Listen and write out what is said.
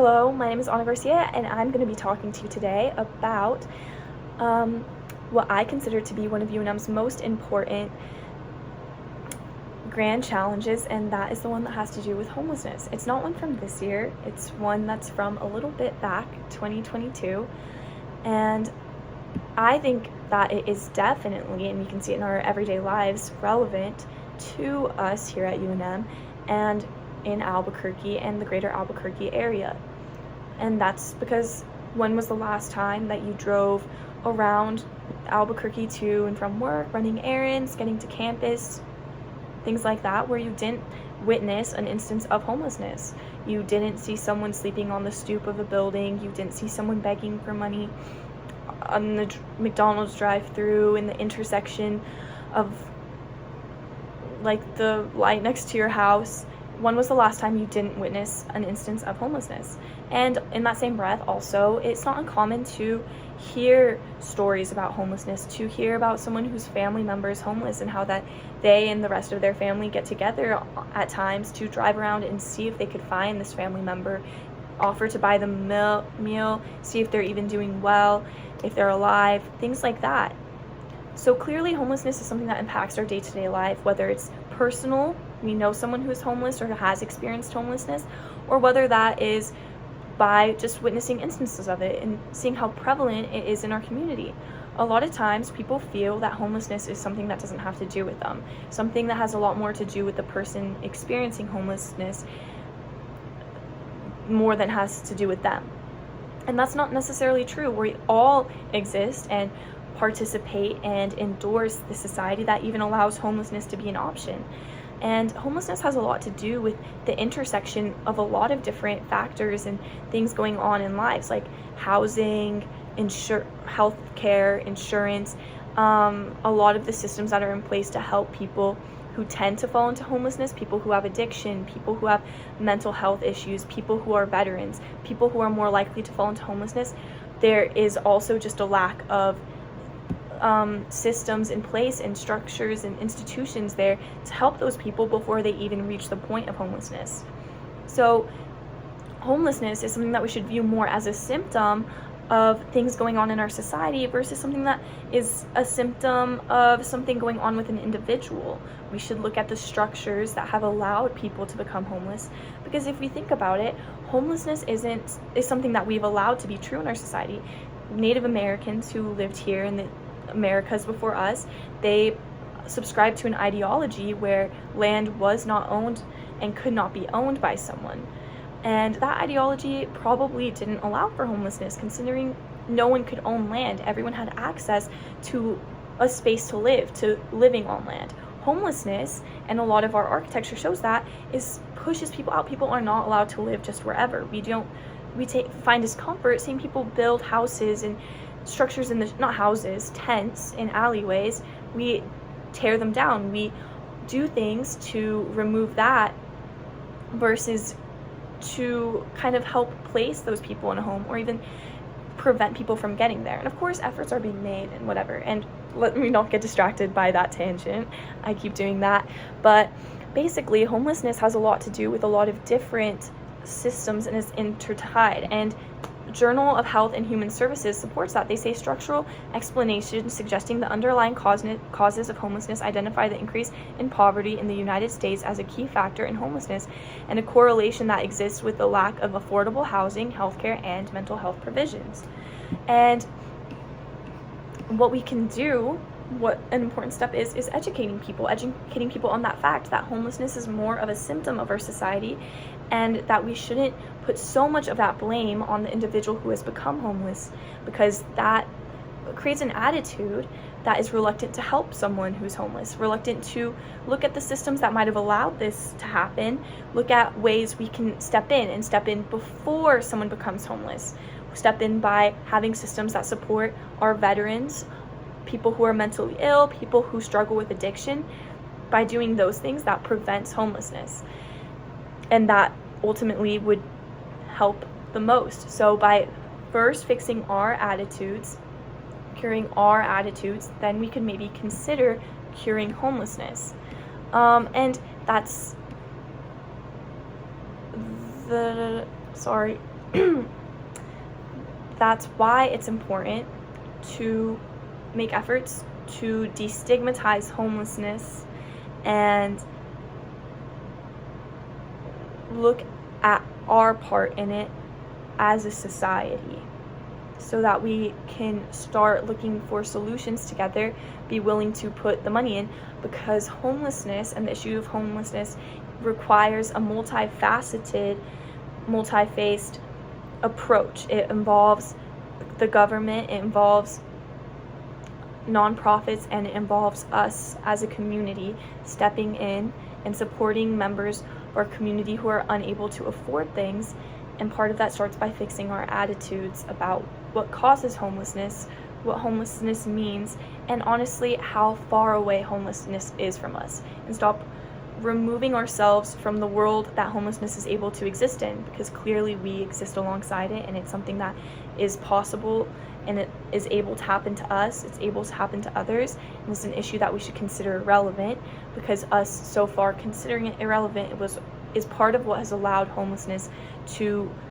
Hello, my name is Ana Garcia, and I'm going to be talking to you today about what I consider to be one of UNM's most important grand challenges, and that is the one that has to do with homelessness. It's not one from this year, it's one that's from a little bit back, 2022, and I think that it is definitely, and you can see it in our everyday lives, relevant to us here at UNM and in Albuquerque and the greater Albuquerque area. And that's because when was the last time that you drove around Albuquerque to and from work, running errands, getting to campus, things like that, where you didn't witness an instance of homelessness? You didn't see someone sleeping on the stoop of a building. You didn't see someone begging for money on the McDonald's drive-through in the intersection of like the light next to your house. When was the last time you didn't witness an instance of homelessness? And in that same breath, also, it's not uncommon to hear stories about homelessness, to hear about someone whose family member is homeless and how that they and the rest of their family get together at times to drive around and see if they could find this family member, offer to buy them meal, see if they're even doing well, if they're alive, things like that. So clearly homelessness is something that impacts our day-to-day life, whether it's personal, we know someone who's homeless or has experienced homelessness, or whether that is by just witnessing instances of it and seeing how prevalent it is in our community. A lot of times people feel that homelessness is something that doesn't have to do with them, something that has a lot more to do with the person experiencing homelessness more than has to do with them. And that's not necessarily true. We all exist and participate and endorse the society that even allows homelessness to be an option. And homelessness has a lot to do with the intersection of a lot of different factors and things going on in lives, like housing, health care, insurance, a lot of the systems that are in place to help people who tend to fall into homelessness, people who have addiction, people who have mental health issues, people who are veterans, people who are more likely to fall into homelessness. There is also just a lack of systems in place and structures and institutions there to help those people before they even reach the point of homelessness. So homelessness is something that we should view more as a symptom of things going on in our society versus something that is a symptom of something going on with an individual. We should look at the structures that have allowed people to become homeless, because if we think about it, homelessness is something that we've allowed to be true in our society. Native Americans who lived here in the Americas before us, they subscribed to an ideology where land was not owned and could not be owned by someone. And that ideology probably didn't allow for homelessness, considering no one could own land. Everyone had access to a space to live, to living on land. Homelessness, and a lot of our architecture shows that, pushes people out. People are not allowed to live just wherever. We find discomfort seeing people build houses and structures tents in alleyways. We tear them down. We do things to remove that versus to kind of help place those people in a home or even prevent people from getting there. And of course, efforts are being made and whatever. And let me not get distracted by that tangent. I keep doing that. But basically, homelessness has a lot to do with a lot of different systems and is intertied. And Journal of Health and Human Services supports that. They say structural explanations suggesting the underlying causes of homelessness identify the increase in poverty in the United States as a key factor in homelessness and a correlation that exists with the lack of affordable housing, healthcare, and mental health provisions. And what we can do, what an important step is educating people on that fact that homelessness is more of a symptom of our society, and that we shouldn't put so much of that blame on the individual who has become homeless, because that creates an attitude that is reluctant to help someone who's homeless, reluctant to look at the systems that might have allowed this to happen, look at ways we can step in before someone becomes homeless, step in by having systems that support our veterans, people who are mentally ill, people who struggle with addiction. By doing those things, that prevents homelessness, and that ultimately would help the most. So by first fixing our attitudes, curing our attitudes, then we can maybe consider curing homelessness. And that's That's why it's important to make efforts to destigmatize homelessness and look at our part in it as a society, so that we can start looking for solutions together, be willing to put the money in, because homelessness and the issue of homelessness requires a multifaceted, multi-faced approach. It involves the government, it involves nonprofits, and it involves us as a community stepping in and supporting members of our community who are unable to afford things. And part of that starts by fixing our attitudes about what causes homelessness, what homelessness means, and honestly, how far away homelessness is from us, and stop removing ourselves from the world that homelessness is able to exist in, because clearly we exist alongside it, and it's something that is possible, and it is able to happen to us, it's able to happen to others, and it's an issue that we should consider irrelevant, because us so far considering it irrelevant is part of what has allowed homelessness to